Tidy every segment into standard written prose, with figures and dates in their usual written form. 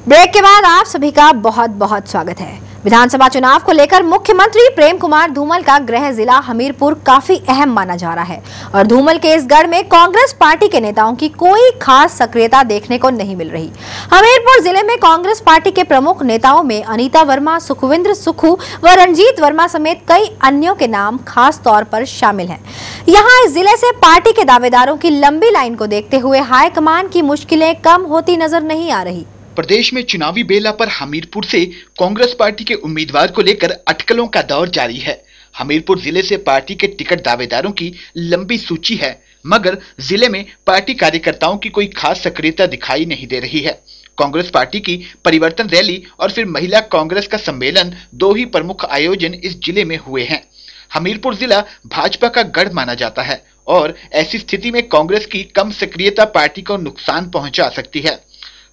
Break के बाद आप सभी का बहुत बहुत स्वागत है। विधानसभा चुनाव को लेकर मुख्यमंत्री प्रेम कुमार धूमल का गृह जिला हमीरपुर काफी अहम माना जा रहा है और धूमल के इस गढ़ में कांग्रेस पार्टी के नेताओं की कोई खास सक्रियता देखने को नहीं मिल रही। हमीरपुर जिले में कांग्रेस पार्टी के प्रमुख नेताओं में अनीता वर्मा, सुखविंद्र सुक्खू व रणजीत वर्मा समेत कई अन्यों के नाम खास तौर पर शामिल हैं। यहाँ इस जिले से पार्टी के दावेदारों की लंबी लाइन को देखते हुए हाईकमान की मुश्किलें कम होती नजर नहीं आ रही। प्रदेश में चुनावी बेला पर हमीरपुर से कांग्रेस पार्टी के उम्मीदवार को लेकर अटकलों का दौर जारी है। हमीरपुर जिले से पार्टी के टिकट दावेदारों की लंबी सूची है, मगर जिले में पार्टी कार्यकर्ताओं की कोई खास सक्रियता दिखाई नहीं दे रही है। कांग्रेस पार्टी की परिवर्तन रैली और फिर महिला कांग्रेस का सम्मेलन, दो ही प्रमुख आयोजन इस जिले में हुए हैं। हमीरपुर जिला भाजपा का गढ़ माना जाता है और ऐसी स्थिति में कांग्रेस की कम सक्रियता पार्टी को नुकसान पहुंचा सकती है।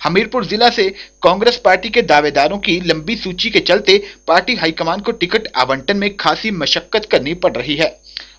हमीरपुर जिला से कांग्रेस पार्टी के दावेदारों की लंबी सूची के चलते पार्टी हाईकमान को टिकट आवंटन में खासी मशक्कत करनी पड़ रही है।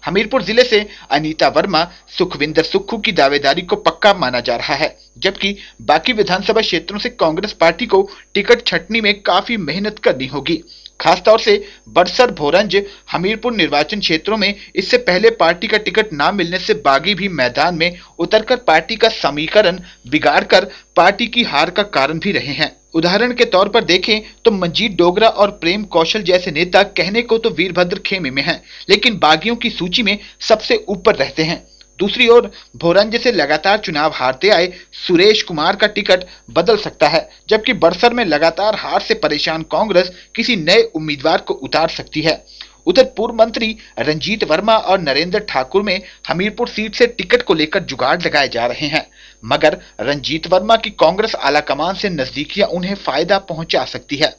हमीरपुर जिले से अनीता वर्मा, सुखविंद्र सुक्खू की दावेदारी को पक्का माना जा रहा है, जबकि बाकी विधानसभा क्षेत्रों से कांग्रेस पार्टी को टिकट छंटनी में काफी मेहनत करनी होगी। खासतौर से बड़सर, भोरंज, हमीरपुर निर्वाचन क्षेत्रों में इससे पहले पार्टी का टिकट ना मिलने से बागी भी मैदान में उतरकर पार्टी का समीकरण बिगाड़कर पार्टी की हार का कारण भी रहे हैं। उदाहरण के तौर पर देखें तो मंजीत डोगरा और प्रेम कौशल जैसे नेता कहने को तो वीरभद्र खेमे में हैं, लेकिन बागियों की सूची में सबसे ऊपर रहते हैं। दूसरी ओर भोरंज से लगातार चुनाव हारते आए सुरेश कुमार का टिकट बदल सकता है, जबकि बड़सर में लगातार हार से परेशान कांग्रेस किसी नए उम्मीदवार को उतार सकती है। उधर पूर्व मंत्री रणजीत वर्मा और नरेंद्र ठाकुर में हमीरपुर सीट से टिकट को लेकर जुगाड़ लगाए जा रहे हैं, मगर रणजीत वर्मा की कांग्रेस आलाकमान से नजदीकियां उन्हें फायदा पहुंचा सकती है।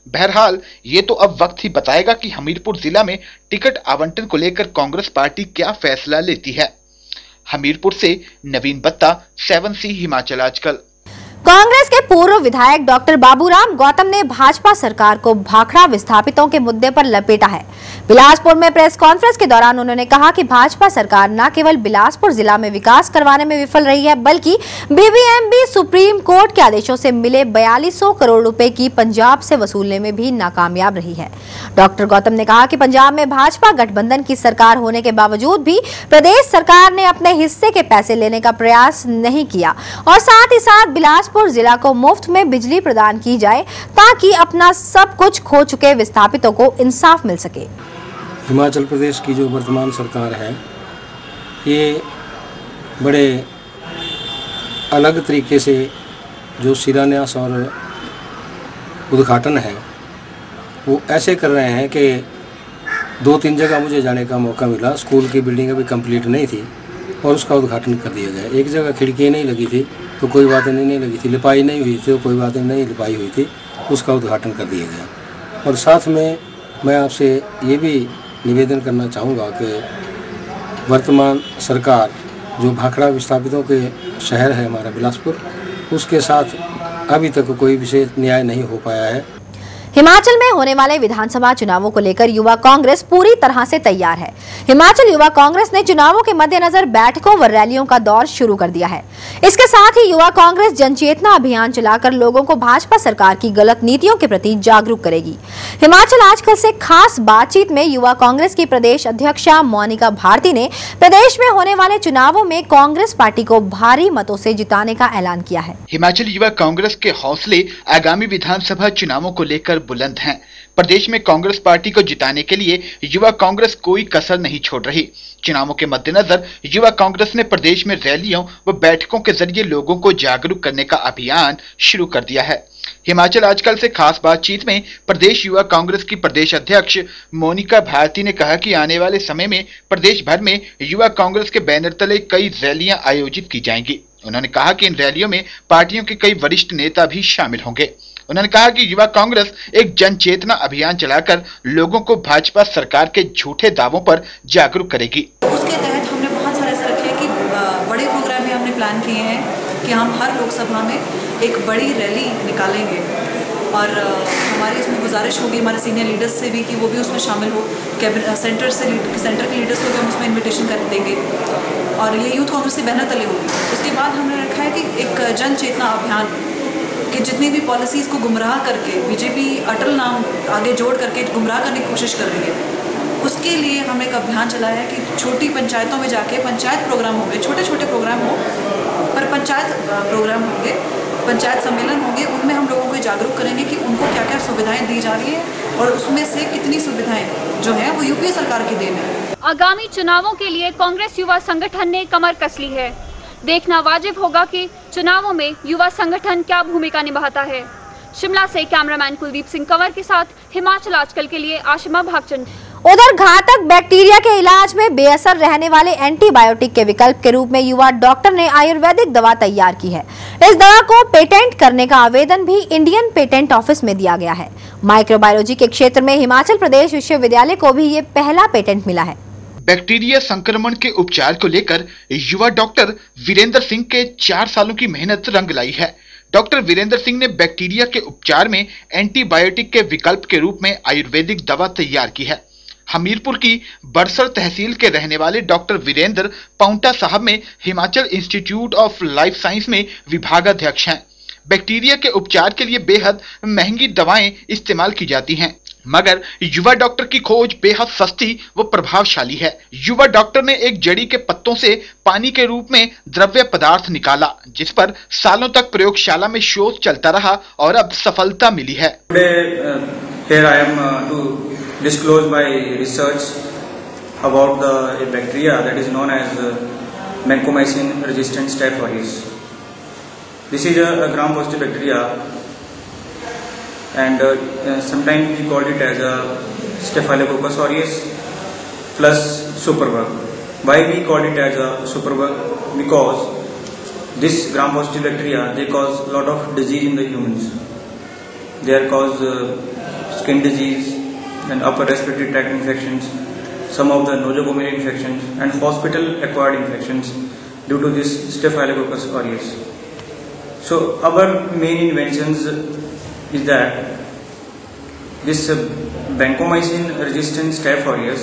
बहरहाल ये तो अब वक्त ही बताएगा कि हमीरपुर जिला में टिकट आवंटन को लेकर कांग्रेस पार्टी क्या फैसला लेती है। हमीरपुर से नवीन बत्ता, 7C हिमाचल आजकल। कांग्रेस के पूर्व विधायक डॉक्टर बाबूराम गौतम ने भाजपा सरकार को भाखड़ा विस्थापितों के मुद्दे पर लपेटा है। बिलासपुर में प्रेस कॉन्फ्रेंस के दौरान उन्होंने कहा कि भाजपा सरकार न केवल बिलासपुर जिला में विकास करवाने में विफल रही है, बल्कि बीबीएमबी सुप्रीम कोर्ट के आदेशों से मिले 4200 करोड़ रुपए की पंजाब से वसूलने में भी नाकामयाब रही है। डॉक्टर गौतम ने कहा कि पंजाब में भाजपा गठबंधन की सरकार होने के बावजूद भी प्रदेश सरकार ने अपने हिस्से के पैसे लेने का प्रयास नहीं किया और साथ ही साथ बिलासपुर जिला को मुफ्त में बिजली प्रदान की जाए ताकि अपना सब कुछ खो चुके विस्थापितों को इंसाफ मिल सके। हिमाचल प्रदेश की जो वर्तमान सरकार है, ये बड़े अलग तरीके से जो शिलान्यास और उद्घाटन है वो ऐसे कर रहे हैं कि 2-3 जगह मुझे जाने का मौका मिला। स्कूल की बिल्डिंग अभी कंप्लीट नहीं थी और उसका उद्घाटन कर दिया गया। एक जगह खिड़की नहीं लगी थी तो कोई बात नहीं लगी थी, लिपाई नहीं हुई थी तो कोई बात नहीं लिपाई हुई थी, उसका उद्घाटन कर दिया गया। और साथ में मैं आपसे ये भी निवेदन करना चाहूँगा कि वर्तमान सरकार जो भाखड़ा विस्थापितों के शहर है हमारा बिलासपुर, उसके साथ अभी तक कोई विशेष न्याय नहीं हो पाया है। हिमाचल में होने वाले विधानसभा चुनावों को लेकर युवा कांग्रेस पूरी तरह से तैयार है। हिमाचल युवा कांग्रेस ने चुनावों के मद्देनजर बैठकों व रैलियों का दौर शुरू कर दिया है। इसके साथ ही युवा कांग्रेस जनचेतना अभियान चलाकर लोगों को भाजपा सरकार की गलत नीतियों के प्रति जागरूक करेगी। हिमाचल आजकल से खास बातचीत में युवा कांग्रेस की प्रदेश अध्यक्षा मोनिका भारती ने प्रदेश में होने वाले चुनावों में कांग्रेस पार्टी को भारी मतों से जिताने का ऐलान किया है। हिमाचल युवा कांग्रेस के हौसले आगामी विधानसभा चुनावों को लेकर बुलंद हैं। प्रदेश में कांग्रेस पार्टी को जिताने के लिए युवा कांग्रेस कोई कसर नहीं छोड़ रही। चुनावों के मद्देनजर युवा कांग्रेस ने प्रदेश में रैलियों व बैठकों के जरिए लोगों को जागरूक करने का अभियान शुरू कर दिया है। हिमाचल आजकल से खास बातचीत में प्रदेश युवा कांग्रेस की प्रदेश अध्यक्ष मोनिका भारती ने कहा कि आने वाले समय में प्रदेश भर में युवा कांग्रेस के बैनर तले कई रैलियां आयोजित की जाएंगी। उन्होंने कहा कि इन रैलियों में पार्टियों के कई वरिष्ठ नेता भी शामिल होंगे। उन्होंने कहा कि युवा कांग्रेस एक जन चेतना अभियान चलाकर लोगों को भाजपा सरकार के झूठे दावों पर जागरूक करेगी। उसके तहत हमने बहुत सारे ऐसे रखे हैं कि बड़े प्रोग्राम में हमने प्लान किए हैं कि हम हर लोकसभा में एक बड़ी रैली निकालेंगे और हमारी इसमें गुजारिश होगी हमारे सीनियर लीडर्स से भी कि वो भी उसमें शामिल हो। सेंटर के लीडर्स को भी हम उसमें इन्विटेशन कर देंगे और ये यूथ कांग्रेस के बैनर तले होगी। उसके बाद हमने रखा है कि एक जन चेतना अभियान कि जितनी भी पॉलिसीज़ को गुमराह करके बीजेपी अटल नाम आगे जोड़ करके गुमराह करने की कोशिश कर रही है, उसके लिए हमने एक अभियान चलाया है कि छोटी पंचायतों में जाके पंचायत प्रोग्राम होंगे, छोटे छोटे प्रोग्राम हो पर पंचायत प्रोग्राम होंगे, पंचायत सम्मेलन होंगे, उनमें हम लोगों को जागरूक करेंगे कि उनको क्या क्या सुविधाएं दी जा रही है और उसमें से कितनी सुविधाएं जो है वो यूपीए सरकार की देन है। आगामी चुनावों के लिए कांग्रेस युवा संगठन ने कमर कस ली है। देखना वाजिब होगा कि चुनावों में युवा संगठन क्या भूमिका निभाता है। शिमला से कैमरामैन कुलदीप सिंह कंवर के साथ हिमाचल आजकल के लिए आशिमा भागचंद। उधर घातक बैक्टीरिया के इलाज में बेअसर रहने वाले एंटीबायोटिक के विकल्प के रूप में युवा डॉक्टर ने आयुर्वेदिक दवा तैयार की है। इस दवा को पेटेंट करने का आवेदन भी इंडियन पेटेंट ऑफिस में दिया गया है। माइक्रोबायोलॉजी के क्षेत्र में हिमाचल प्रदेश विश्वविद्यालय को भी ये पहला पेटेंट मिला है। बैक्टीरिया संक्रमण के उपचार को लेकर युवा डॉक्टर वीरेंद्र सिंह के 4 सालों की मेहनत रंग लाई है। डॉक्टर वीरेंद्र सिंह ने बैक्टीरिया के उपचार में एंटीबायोटिक के विकल्प के रूप में आयुर्वेदिक दवा तैयार की है। हमीरपुर की बड़सर तहसील के रहने वाले डॉक्टर वीरेंद्र पाउंटा साहब में Himachal institute of life science में विभागाध्यक्ष हैं। बैक्टीरिया के उपचार के लिए बेहद महंगी दवाएं इस्तेमाल की जाती हैं, मगर युवा डॉक्टर की खोज बेहद सस्ती व प्रभावशाली है। युवा डॉक्टर ने एक जड़ी के पत्तों से पानी के रूप में द्रव्य पदार्थ निकाला, जिस पर सालों तक प्रयोगशाला में शोध चलता रहा और अब सफलता मिली है। Here I am to disclose my research about the bacteria that is known as vancomycin resistant Staph aureus. This is a gram-positive bacteria, and sometimes we call it as a Staphylococcus aureus plus superbug. Why we call it as a superbug? Because this gram-positive bacteria, they cause a lot of disease in the humans. They are cause skin disease and upper respiratory tract infections, some of the nosocomial infections and hospital acquired infections due to this Staphylococcus aureus. So our main inventions is that this vancomycin resistant Staph aureus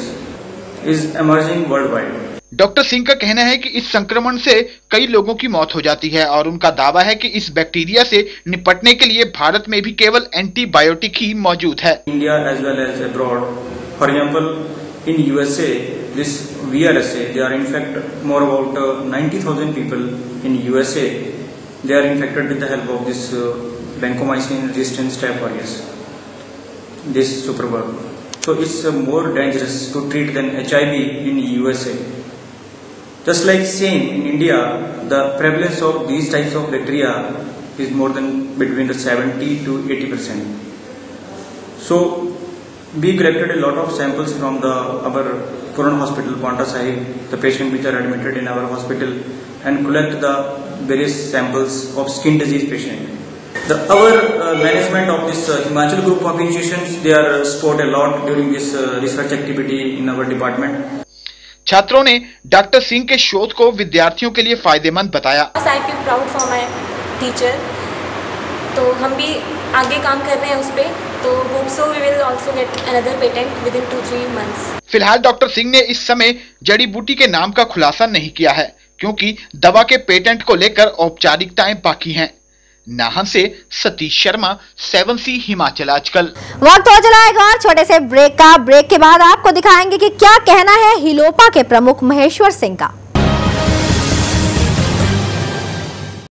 is emerging worldwide. Doctor Singh का कहना है कि इस संक्रमण से कई लोगों की मौत हो जाती है और उनका दावा है कि इस बैक्टीरिया से निपटने के लिए भारत में भी केवल एंटीबायोटिक ही मौजूद है। India as well as abroad. For example, in USA, this VRSA, they are in fact more about 90,000 people in USA. They are infected with the help of this vancomycin resistant Staph aureus, this superbug. So it's more dangerous to treat than HIV in USA. Just like same in India, the prevalence of these types of bacteria is more than between the 70 to 80%. So we collected a lot of samples from our Puran hospital, Paonta Sahib, the patients which are admitted in our hospital, and collect the various samples of skin disease patient. Our management of this Himachal group of institutions, they are support a lot during this research activity in our department. छात्रों ने doctor Singh के शोध को विद्यार्थियों के लिए फायदेमंद बताया। I feel proud for my teacher. तो हम भी आगे काम कर रहे हैं उस पे, तो hope so we will also get another patent within 2-3 months. फिलहाल डॉक्टर सिंह ने इस समय जड़ी बूटी के नाम का खुलासा नहीं किया है, क्योंकि दवा के पेटेंट को लेकर औपचारिकताएं बाकी हैं। नाहन से सतीश शर्मा, 7C हिमाचल आजकल। वक्त हो चला एक और छोटे से ब्रेक का। ब्रेक के बाद आपको दिखाएंगे कि क्या कहना है हिलोपा के प्रमुख महेश्वर सिंह का।